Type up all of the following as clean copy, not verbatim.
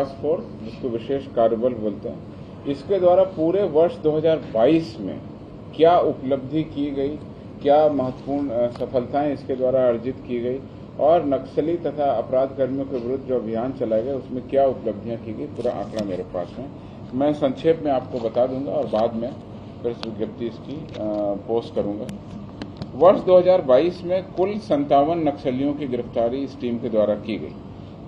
Task force, जिसको विशेष कार्यबल बोलते हैं, इसके द्वारा पूरे वर्ष 2022 में क्या उपलब्धि की गई, क्या महत्वपूर्ण सफलताएं इसके द्वारा अर्जित की गई और नक्सली तथा अपराध कर्मियों के विरुद्ध जो अभियान चलाया गया उसमें क्या उपलब्धियां की गई, पूरा आंकड़ा मेरे पास है। मैं संक्षेप में आपको बता दूंगा और बाद में प्रेस विज्ञप्ति इसकी पोस्ट करूंगा। वर्ष 2022 में कुल 57 नक्सलियों की गिरफ्तारी इस टीम के द्वारा की गई,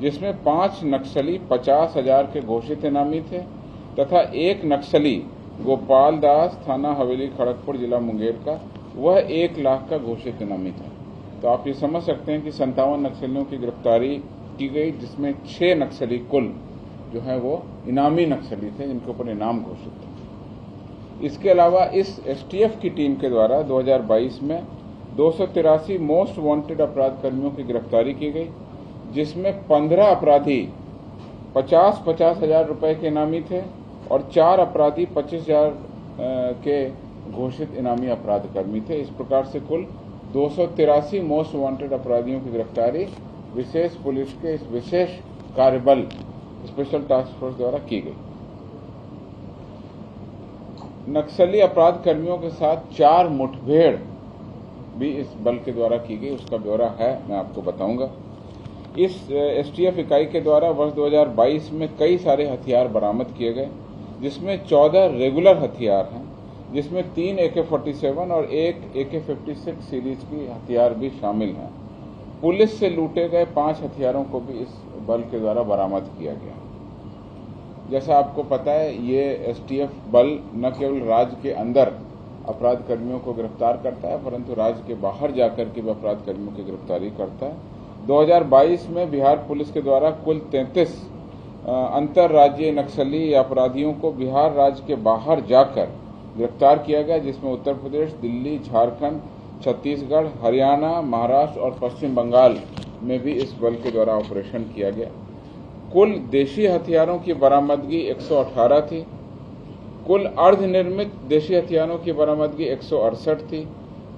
जिसमें 5 नक्सली 50,000 के घोषित इनामी थे तथा एक नक्सली गोपाल दास, थाना हवेली खड़गपुर, जिला मुंगेर का, वह 1 लाख का घोषित इनामी था। तो आप ये समझ सकते हैं कि 57 नक्सलियों की गिरफ्तारी की गई, जिसमें 6 नक्सली कुल जो है वो इनामी नक्सली थे, जिनके ऊपर इनाम घोषित थे। इसके अलावा इस एसटीएफ की टीम के द्वारा 2022 में 283 मोस्ट वांटेड अपराध कर्मियों की गिरफ्तारी की गई, जिसमें 15 अपराधी 50-50 हजार रुपए के इनामी थे और 4 अपराधी 25,000 के घोषित इनामी अपराध कर्मी थे। इस प्रकार से कुल 283 मोस्ट वांटेड अपराधियों की गिरफ्तारी विशेष पुलिस के इस विशेष कार्यबल स्पेशल टास्क फोर्स द्वारा की गई। नक्सली अपराध कर्मियों के साथ 4 मुठभेड़ भी इस बल के द्वारा की गई, उसका ब्यौरा है, मैं आपको बताऊंगा। इस एसटीएफ इकाई के द्वारा वर्ष 2022 में कई सारे हथियार बरामद किए गए, जिसमें 14 रेगुलर हथियार हैं, जिसमें 3 AK-47 और 1 AK-56 सीरीज की हथियार भी शामिल हैं। पुलिस से लूटे गए 5 हथियारों को भी इस बल के द्वारा बरामद किया गया। जैसा आपको पता है, ये एसटीएफ बल न केवल राज्य के अंदर अपराध कर्मियों को गिरफ्तार करता है, परंतु राज्य के बाहर जाकर के भी अपराध कर्मियों की गिरफ्तारी करता है। 2022 में बिहार पुलिस के द्वारा कुल 33 अंतर्राज्यीय नक्सली अपराधियों को बिहार राज्य के बाहर जाकर गिरफ्तार किया गया, जिसमें उत्तर प्रदेश, दिल्ली, झारखंड, छत्तीसगढ़, हरियाणा, महाराष्ट्र और पश्चिम बंगाल में भी इस बल के द्वारा ऑपरेशन किया गया। कुल देशी हथियारों की बरामदगी 118 थी, कुल अर्धनिर्मित देशी हथियारों की बरामदगी 168 थी,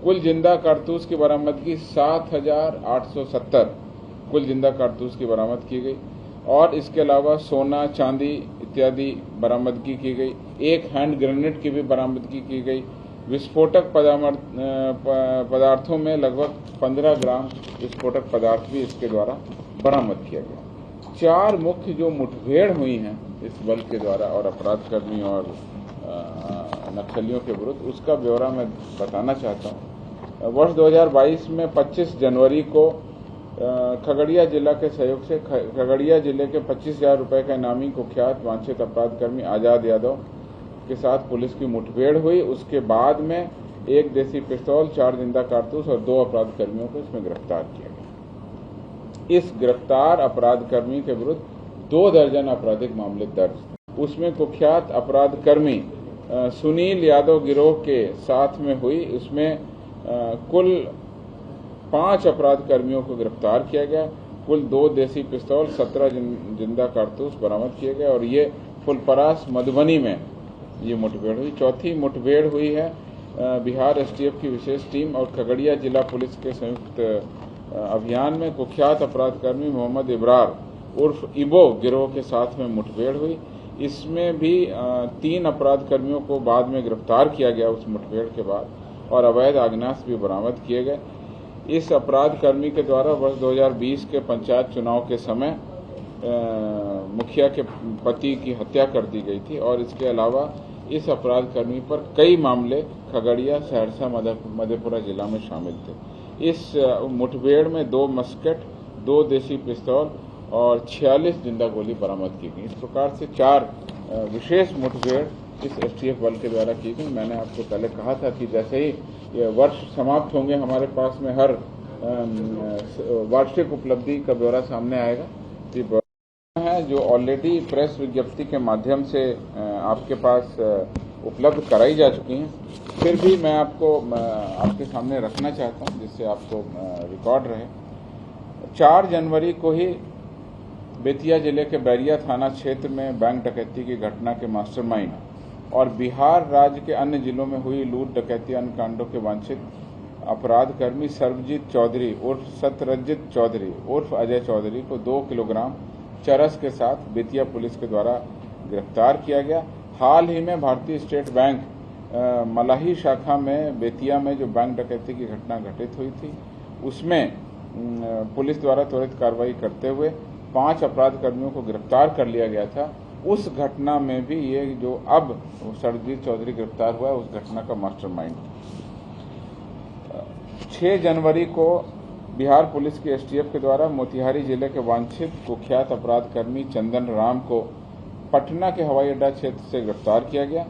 कुल जिंदा कारतूस की बरामदगी 7,870 कुल जिंदा कारतूस की बरामद की गई और इसके अलावा सोना, चांदी इत्यादि बरामदगी की गई। 1 हैंड ग्रेनेड की भी बरामदगी की गई। विस्फोटक पदार्थों में लगभग 15 ग्राम विस्फोटक पदार्थ भी इसके द्वारा बरामद किया गया। 4 मुख्य जो मुठभेड़ हुई हैं इस बल के द्वारा और अपराध कर्मी और नक्सलियों के विरुद्ध, उसका ब्यौरा मैं बताना चाहता हूँ। वर्ष 2022 में 25 जनवरी को खगड़िया जिला के सहयोग से खगड़िया जिले के 25,000 रुपए का इनामी कुख्यात वांछित अपराध कर्मी आजाद यादव के साथ पुलिस की मुठभेड़ हुई। उसके बाद में 1 देसी पिस्तौल, 4 जिंदा कारतूस और 2 अपराध कर्मियों को इसमें गिरफ्तार किया गया। इस गिरफ्तार अपराध कर्मी के विरुद्ध 2 दर्जन आपराधिक मामले दर्ज। उसमें कुख्यात अपराध कर्मी सुनील यादव गिरोह के साथ में हुई, उसमें कुल 5 अपराध कर्मियों को गिरफ्तार किया गया। कुल 2 देसी पिस्तौल, 17 जिंदा कारतूस बरामद किए गए और ये फुलपरास मधुबनी में ये मुठभेड़ हुई। चौथी मुठभेड़ हुई है बिहार एसटीएफ की विशेष टीम और खगड़िया जिला पुलिस के संयुक्त अभियान में कुख्यात अपराध कर्मी मोहम्मद इब्रार उर्फ इबो गिरोह के साथ में मुठभेड़ हुई। इसमें भी 3 अपराध कर्मियों को बाद में गिरफ्तार किया गया उस मुठभेड़ के बाद और अवैध आग्नेयास्त्र भी बरामद किए गए। इस अपराध कर्मी के द्वारा वर्ष 2020 के पंचायत चुनाव के समय मुखिया के पति की हत्या कर दी गई थी और इसके अलावा इस अपराध कर्मी पर कई मामले खगड़िया, सहरसा, मधेपुरा जिला में शामिल थे। इस मुठभेड़ में 2 मस्केट, 2 देसी पिस्तौल और 46 जिंदा गोली बरामद की गई। इस प्रकार से 4 विशेष मुठभेड़ इस एसटीएफ बल के द्वारा की गई। मैंने आपको पहले कहा था कि जैसे ही ये वर्ष समाप्त होंगे हमारे पास में हर वार्षिक उपलब्धि का ब्यौरा सामने आएगा। ये ब्यौरा है जो ऑलरेडी प्रेस विज्ञप्ति के माध्यम से आपके पास उपलब्ध कराई जा चुकी हैं, फिर भी मैं आपको आपके सामने रखना चाहता हूं जिससे आपको रिकॉर्ड रहे। 4 जनवरी को ही बेतिया जिले के बैरिया थाना क्षेत्र में बैंक डकैती की घटना के मास्टरमाइंड और बिहार राज्य के अन्य जिलों में हुई लूट, डकैती, अन्य कांडों के वांछित अपराध कर्मी सर्वजीत चौधरी उर्फ सत्यरंजित चौधरी उर्फ अजय चौधरी को 2 किलोग्राम चरस के साथ बेतिया पुलिस के द्वारा गिरफ्तार किया गया। हाल ही में भारतीय स्टेट बैंक मलाही शाखा में बेतिया में जो बैंक डकैती की घटना घटित हुई थी, उसमें पुलिस द्वारा त्वरित कार्रवाई करते हुए 5 अपराध कर्मियों को गिरफ्तार कर लिया गया था। उस घटना में भी ये जो अब सरजीत चौधरी गिरफ्तार हुआ है, उस घटना का मास्टरमाइंड। 6 जनवरी को बिहार पुलिस की एसटीएफ के द्वारा मोतिहारी जिले के वांछित कुख्यात अपराध कर्मी चंदन राम को पटना के हवाई अड्डा क्षेत्र से गिरफ्तार किया गया।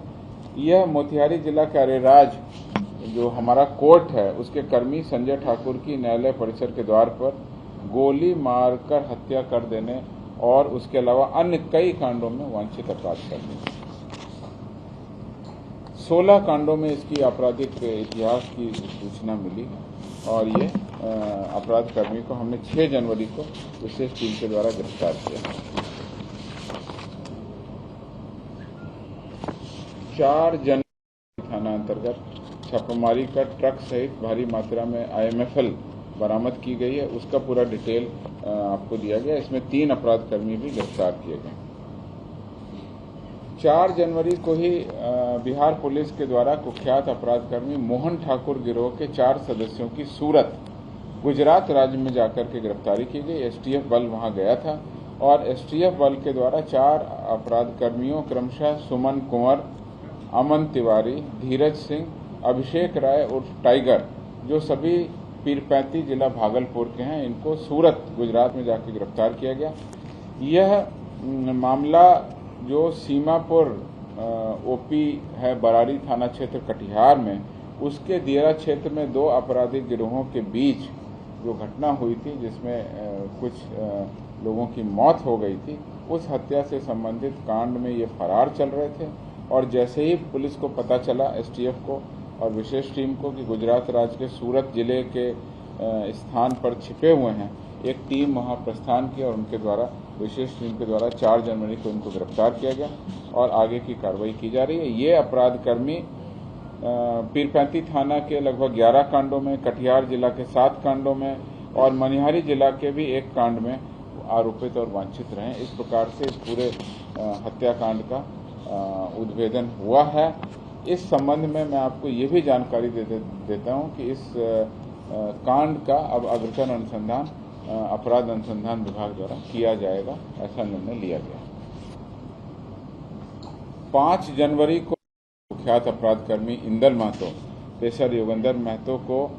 यह मोतिहारी जिला के अरेराज जो हमारा कोर्ट है, उसके कर्मी संजय ठाकुर की न्यायालय परिसर के द्वार पर गोली मारकर हत्या कर देने और उसके अलावा अन्य कई कांडों में वांछित अपराध करने। 16 कांडों में इसकी आपराधिक इतिहास की सूचना मिली और ये अपराध कर्मी को हमने 6 जनवरी को विशेष टीम के द्वारा गिरफ्तार किया। 4 जनवरी थाना अंतर्गत छापेमारी कर ट्रक सहित भारी मात्रा में IMFL बरामद की गई है। उसका पूरा डिटेल आपको दिया गया। इसमें 3 अपराध कर्मी भी गिरफ्तार किए गए। 4 जनवरी को ही बिहार पुलिस के द्वारा कुख्यात अपराध कर्मी मोहन ठाकुर गिरोह के 4 सदस्यों की सूरत गुजरात राज्य में जाकर के गिरफ्तारी की गई। एसटीएफ बल वहां गया था और एसटीएफ बल के द्वारा 4 अपराध कर्मियों क्रमशः सुमन कुंवर, अमन तिवारी, धीरज सिंह, अभिषेक राय उर्फ टाइगर, जो सभी पीरपैंती जिला भागलपुर के हैं, इनको सूरत गुजरात में जाकर गिरफ्तार किया गया। यह मामला जो सीमापुर ओपी है बरारी थाना क्षेत्र कटिहार में, उसके दियरा क्षेत्र में 2 आपराधिक गिरोहों के बीच जो घटना हुई थी, जिसमें कुछ लोगों की मौत हो गई थी, उस हत्या से संबंधित कांड में ये फरार चल रहे थे। और जैसे ही पुलिस को पता चला, एसटीएफ को और विशेष टीम को, कि गुजरात राज्य के सूरत जिले के स्थान पर छिपे हुए हैं, एक टीम वहां प्रस्थान की और उनके द्वारा विशेष टीम के द्वारा 4 जनवरी को इनको गिरफ्तार किया गया और आगे की कार्रवाई की जा रही है। ये अपराध कर्मी पीरपैंती थाना के लगभग 11 कांडों में, कटिहार जिला के 7 कांडों में और मनिहारी जिला के भी 1 कांड में आरोपित और वांछित रहे। इस प्रकार से इस पूरे हत्याकांड का उद्भेदन हुआ है। इस संबंध में मैं आपको ये भी जानकारी देता हूं कि इस कांड का अब अग्रतर अनुसंधान अपराध अनुसंधान विभाग द्वारा किया जाएगा, ऐसा निर्णय लिया गया। 5 जनवरी को कुख्यात अपराध कर्मी इंदल महतो, पेशर योगेंद्र महतो को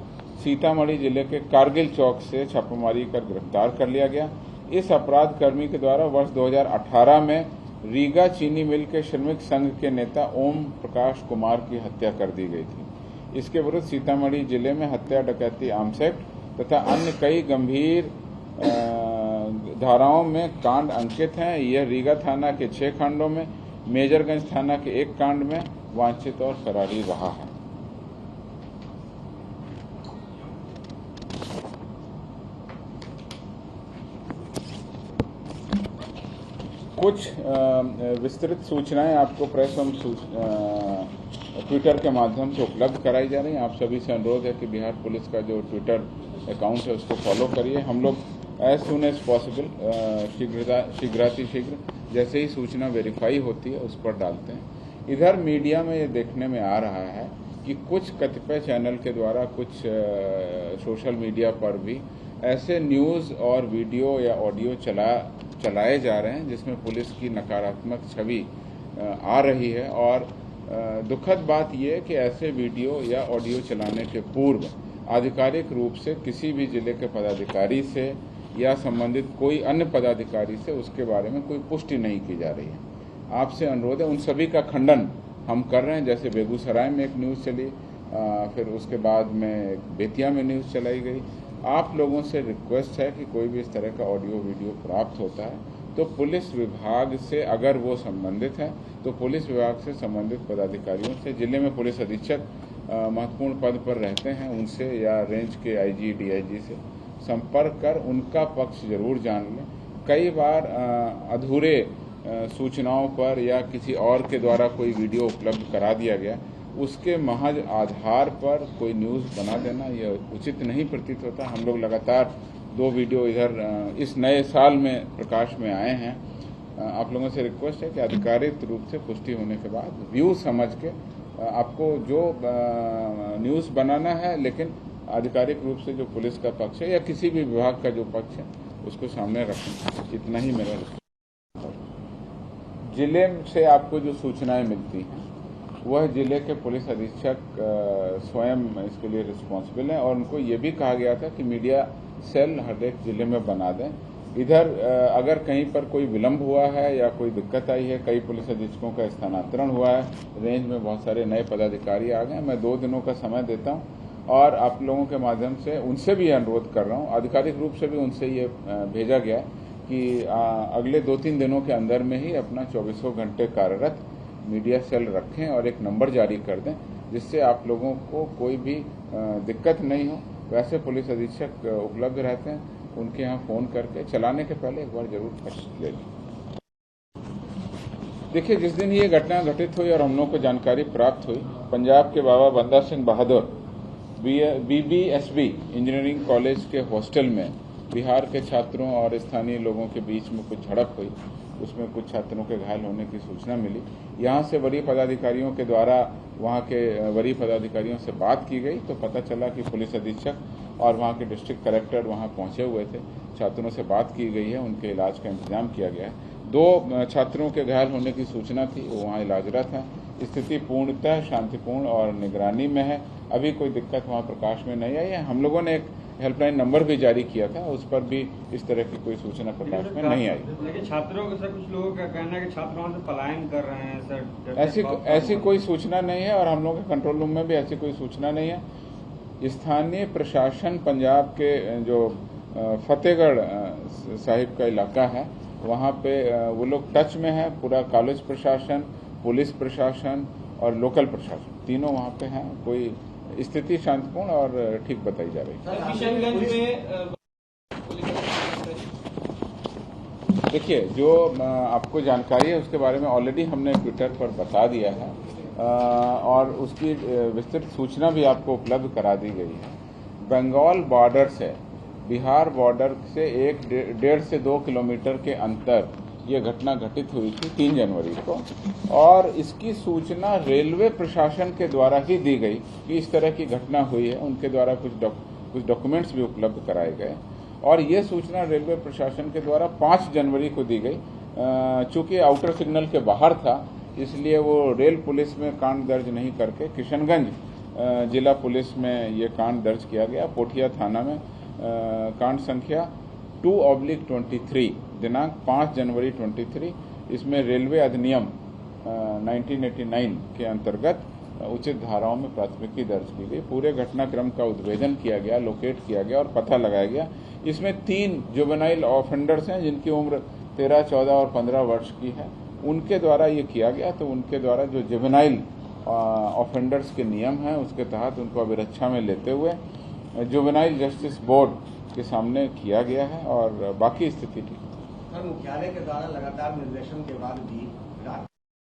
सीतामढ़ी जिले के कारगिल चौक से छापेमारी कर गिरफ्तार कर लिया गया। इस अपराध कर्मी के द्वारा वर्ष 2018 में रीगा चीनी मिल के श्रमिक संघ के नेता ओम प्रकाश कुमार की हत्या कर दी गई थी। इसके विरुद्ध सीतामढ़ी जिले में हत्या, डकैती, आर्म्स एक्ट तथा अन्य कई गंभीर धाराओं में कांड अंकित हैं। यह रीगा थाना के 6 कांडों में, मेजरगंज थाना के 1 कांड में वांछित और फरारी रहा है। कुछ विस्तृत सूचनाएं आपको प्रेस एवं ट्विटर के माध्यम से उपलब्ध कराई जा रही हैं। आप सभी से अनुरोध है कि बिहार पुलिस का जो ट्विटर अकाउंट है उसको फॉलो करिए। हम लोग एज सुन एज पॉसिबल शीघ्र जैसे ही सूचना वेरीफाई होती है उस पर डालते हैं। इधर मीडिया में ये देखने में आ रहा है कि कुछ कतिपय चैनल के द्वारा कुछ सोशल मीडिया पर भी ऐसे न्यूज़ और वीडियो या ऑडियो चलाए जा रहे हैं जिसमें पुलिस की नकारात्मक छवि आ रही है। और दुखद बात यह है कि ऐसे वीडियो या ऑडियो चलाने के पूर्व आधिकारिक रूप से किसी भी जिले के पदाधिकारी से या संबंधित कोई अन्य पदाधिकारी से उसके बारे में कोई पुष्टि नहीं की जा रही है। आपसे अनुरोध है, उन सभी का खंडन हम कर रहे हैं। जैसे बेगूसराय में एक न्यूज़ चली, फिर उसके बाद में बेतिया में न्यूज़ चलाई गई। आप लोगों से रिक्वेस्ट है कि कोई भी इस तरह का ऑडियो वीडियो प्राप्त होता है तो पुलिस विभाग से, अगर वो संबंधित है तो पुलिस विभाग से संबंधित पदाधिकारियों से, जिले में पुलिस अधीक्षक महत्वपूर्ण पद पर रहते हैं उनसे, या रेंज के आईजी डीआईजी से संपर्क कर उनका पक्ष जरूर जान लें। कई बार अधूरे सूचनाओं पर या किसी और के द्वारा कोई वीडियो उपलब्ध करा दिया गया, उसके महज आधार पर कोई न्यूज़ बना देना यह उचित नहीं प्रतीत होता। हम लोग लगातार 2 वीडियो इधर इस नए साल में प्रकाश में आए हैं। आप लोगों से रिक्वेस्ट है कि आधिकारिक रूप से पुष्टि होने के बाद व्यू समझ के आपको जो न्यूज़ बनाना है, लेकिन आधिकारिक रूप से जो पुलिस का पक्ष है या किसी भी विभाग का जो पक्ष है उसको सामने रखें। इतना ही मेरा जिले से आपको जो सूचनाएं मिलती हैं वह जिले के पुलिस अधीक्षक स्वयं इसके लिए रिस्पॉन्सिबल हैं, और उनको ये भी कहा गया था कि मीडिया सेल हर एक जिले में बना दें। इधर अगर कहीं पर कोई विलंब हुआ है या कोई दिक्कत आई है, कई पुलिस अधीक्षकों का स्थानांतरण हुआ है, रेंज में बहुत सारे नए पदाधिकारी आ गए, मैं 2 दिनों का समय देता हूं और आप लोगों के माध्यम से उनसे भी अनुरोध कर रहा हूं, आधिकारिक रूप से भी उनसे ये भेजा गया कि अगले 2-3 दिनों के अंदर में ही अपना 24 घंटे कार्यरत मीडिया सेल रखें और एक नंबर जारी कर दें, जिससे आप लोगों को कोई भी दिक्कत नहीं हो। वैसे पुलिस अधीक्षक उपलब्ध रहते हैं, उनके यहाँ फ़ोन करके चलाने के पहले एक बार जरूर पर्ची ले लें। देखिए, जिस दिन ये घटना घटित हुई और हम लोगों को जानकारी प्राप्त हुई, पंजाब के बाबा बंदा Singh Bahadur BBSB engineering college के हॉस्टल में बिहार के छात्रों और स्थानीय लोगों के बीच में कुछ झड़प हुई। उसमें कुछ छात्रों के घायल होने की सूचना मिली। यहाँ से वरीय पदाधिकारियों के द्वारा वहाँ के वरीय पदाधिकारियों से बात की गई तो पता चला कि पुलिस अधीक्षक और वहाँ के डिस्ट्रिक्ट कलेक्टर वहाँ पहुँचे हुए थे। छात्रों से बात की गई है, उनके इलाज का इंतजाम किया गया है। 2 छात्रों के घायल होने की सूचना थी, वो वहाँ इलाजरत हैं। स्थिति पूर्णतः शांतिपूर्ण और निगरानी में है। अभी कोई दिक्कत वहाँ प्रकाश में नहीं आई है। हम लोगों ने एक हेल्पलाइन नंबर भी जारी किया था, उस पर भी इस तरह की कोई सूचना प्रकाश में नहीं आई। लेकिन छात्रों के सर कुछ लोगों का कहना है कि छात्र वहाँ से पलायन कर रहे हैं सर। ऐसी कोई सूचना नहीं है और हम लोगों के कंट्रोल रूम में भी ऐसी कोई सूचना नहीं है। स्थानीय प्रशासन पंजाब के जो फतेहगढ़ साहिब का इलाका है, वहाँ पे वो लोग टच में है। पूरा कॉलेज प्रशासन, पुलिस प्रशासन और लोकल प्रशासन तीनों वहाँ पे हैं। कोई स्थिति शांतिपूर्ण और ठीक बताई जा रही है। किशनगंज में देखिए, जो आपको जानकारी है उसके बारे में ऑलरेडी हमने ट्विटर पर बता दिया है और उसकी विस्तृत सूचना भी आपको उपलब्ध करा दी गई है। बंगाल बॉर्डर से, बिहार बॉर्डर से 1.5 से 2 किलोमीटर के अंतर ये घटना घटित हुई थी 3 जनवरी को, और इसकी सूचना रेलवे प्रशासन के द्वारा ही दी गई कि इस तरह की घटना हुई है। उनके द्वारा कुछ डॉक्यूमेंट्स भी उपलब्ध कराए गए और ये सूचना रेलवे प्रशासन के द्वारा 5 जनवरी को दी गई। चूंकि आउटर सिग्नल के बाहर था, इसलिए वो रेल पुलिस में कांड दर्ज नहीं करके किशनगंज जिला पुलिस में ये कांड दर्ज किया गया। पोठिया थाना में कांड संख्या 2/23 दिनांक 5 जनवरी 23। इसमें रेलवे अधिनियम 1989 के अंतर्गत उचित धाराओं में प्राथमिकी दर्ज की गई। पूरे घटनाक्रम का उद्भेदन किया गया, लोकेट किया गया और पता लगाया गया। इसमें 3 जुवेनाइल ऑफेंडर्स हैं जिनकी उम्र 13, 14 और 15 वर्ष की है। उनके द्वारा ये किया गया। तो उनके द्वारा जो जुवेनाइल ऑफेंडर्स के नियम हैं उसके तहत उनको अभिरक्षा में लेते हुए जुवेनाइल जस्टिस बोर्ड के सामने किया गया है और बाकी स्थिति ठीक है। मुख्यालय के द्वारा लगातार निर्देशन के बाद भी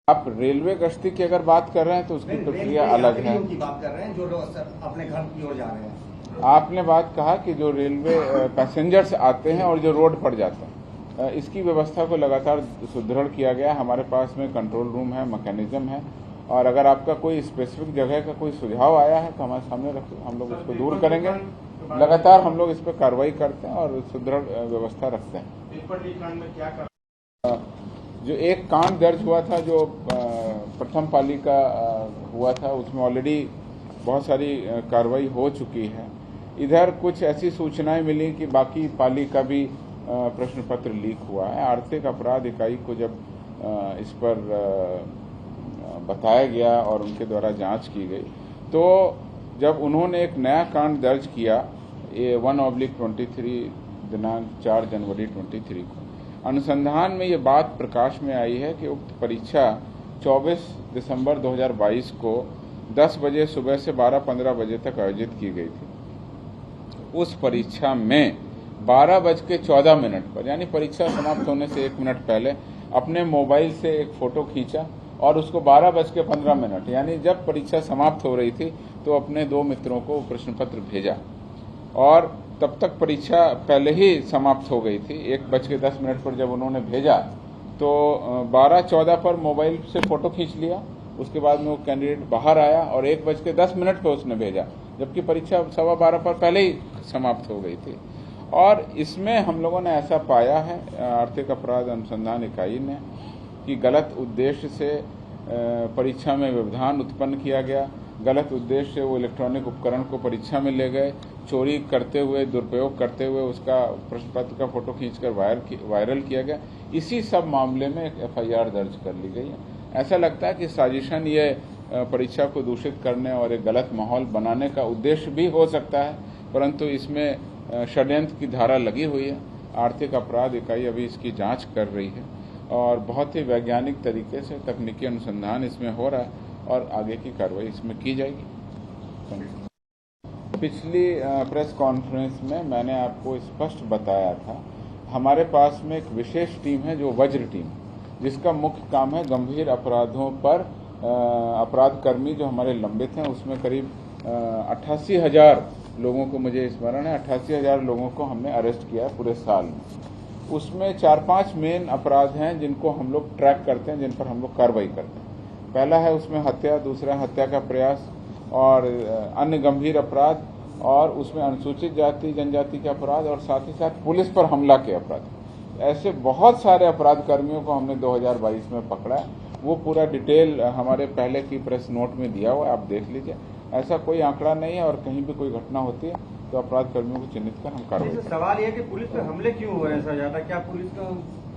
आप रेलवे गश्ती की अगर बात कर रहे हैं तो उसकी प्रक्रिया अलग है। की बात कर रहे हैं जो लोग अपने घर की ओर जा रहे हैं। आपने बात कहा कि जो रेलवे पैसेंजर्स आते हैं और जो रोड पर जाते हैं, इसकी व्यवस्था को लगातार सुदृढ़ किया गया। हमारे पास में कंट्रोल रूम है, मैकेनिज्म है, और अगर आपका कोई स्पेसिफिक जगह का कोई सुझाव आया है तो हमारे सामने रखिए, हम लोग उसको दूर करेंगे। लगातार हम लोग इस पर कार्रवाई करते हैं और सुदृढ़ व्यवस्था रखते हैं। जो एक कांड दर्ज हुआ था जो प्रथम पाली का हुआ था, उसमें ऑलरेडी बहुत सारी कार्रवाई हो चुकी है। इधर कुछ ऐसी सूचनाएं मिली कि बाकी पाली का भी प्रश्न पत्र लीक हुआ है। आर्थिक अपराध इकाई को जब इस पर बताया गया और उनके द्वारा जांच की गई, तो जब उन्होंने एक नया कांड दर्ज किया 1/23 दिनांक 4 जनवरी 23 को, अनुसंधान में ये बात प्रकाश में आई है कि उक्त परीक्षा 24 दिसंबर 2022 को 10 बजे सुबह से 12-15 बजे तक आयोजित की गई थी। उस परीक्षा में 12:14 पर, यानी परीक्षा समाप्त होने से 1 मिनट पहले, अपने मोबाइल से एक फोटो खींचा और उसको 12:15 यानी जब परीक्षा समाप्त हो रही थी तो अपने 2 मित्रों को प्रश्न पत्र भेजा और तब तक परीक्षा पहले ही समाप्त हो गई थी। 1:10 पर जब उन्होंने भेजा तो 12:14 पर मोबाइल से फोटो खींच लिया। उसके बाद में वो कैंडिडेट बाहर आया और 1:10 पर उसने भेजा, जबकि परीक्षा 12:15 पर पहले ही समाप्त हो गई थी। और इसमें हम लोगों ने ऐसा पाया है आर्थिक अपराध अनुसंधान इकाई ने कि गलत उद्देश्य से परीक्षा में व्यवधान उत्पन्न किया गया, गलत उद्देश्य से वो इलेक्ट्रॉनिक उपकरण को परीक्षा में ले गए, चोरी करते हुए, दुरुपयोग करते हुए उसका प्रश्न पत्र का फोटो खींचकर वायरल किया गया। इसी सब मामले में एक FIR दर्ज कर ली गई है। ऐसा लगता है कि साजिशन ये परीक्षा को दूषित करने और एक गलत माहौल बनाने का उद्देश्य भी हो सकता है, परंतु इसमें षड्यंत्र की धारा लगी हुई है। आर्थिक अपराध इकाई अभी इसकी जांच कर रही है और बहुत ही वैज्ञानिक तरीके से तकनीकी अनुसंधान इसमें हो रहा है और आगे की कार्रवाई इसमें की जाएगी। पिछली प्रेस कॉन्फ्रेंस में मैंने आपको स्पष्ट बताया था, हमारे पास में एक विशेष टीम है जो वज्र टीम, जिसका मुख्य काम है गंभीर अपराधों पर अपराधकर्मी जो हमारे लंबित हैं, उसमें करीब 88,000 लोगों को, मुझे स्मरण है 88,000 लोगों को हमने अरेस्ट किया है पूरे साल में। उसमें 4-5 मेन अपराध हैं जिनको हम लोग ट्रैक करते हैं, जिन पर हम लोग कार्रवाई करते हैं। पहला है उसमें हत्या, दूसरा हत्या का प्रयास और अन्य गंभीर अपराध, और उसमें अनुसूचित जाति जनजाति के अपराध और साथ ही साथ पुलिस पर हमला के अपराध। ऐसे बहुत सारे अपराध कर्मियों को हमने 2022 में पकड़ा है। वो पूरा डिटेल हमारे पहले की प्रेस नोट में दिया हुआ है, आप देख लीजिए। ऐसा कोई आंकड़ा नहीं है और कहीं भी कोई घटना होती है तो अपराध कर्मियों को चिन्हित कर हम कार्रवाई करते हैं। सवाल ये है कि पुलिस पे हमले क्यों हो रहे हैं सर ज्यादा? क्या पुलिस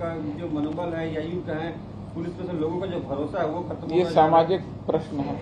का जो मनोबल है या यूं कहें पुलिस पे से लोगों का जो भरोसा है वो खत्म हो रहा है? ये सामाजिक प्रश्न है।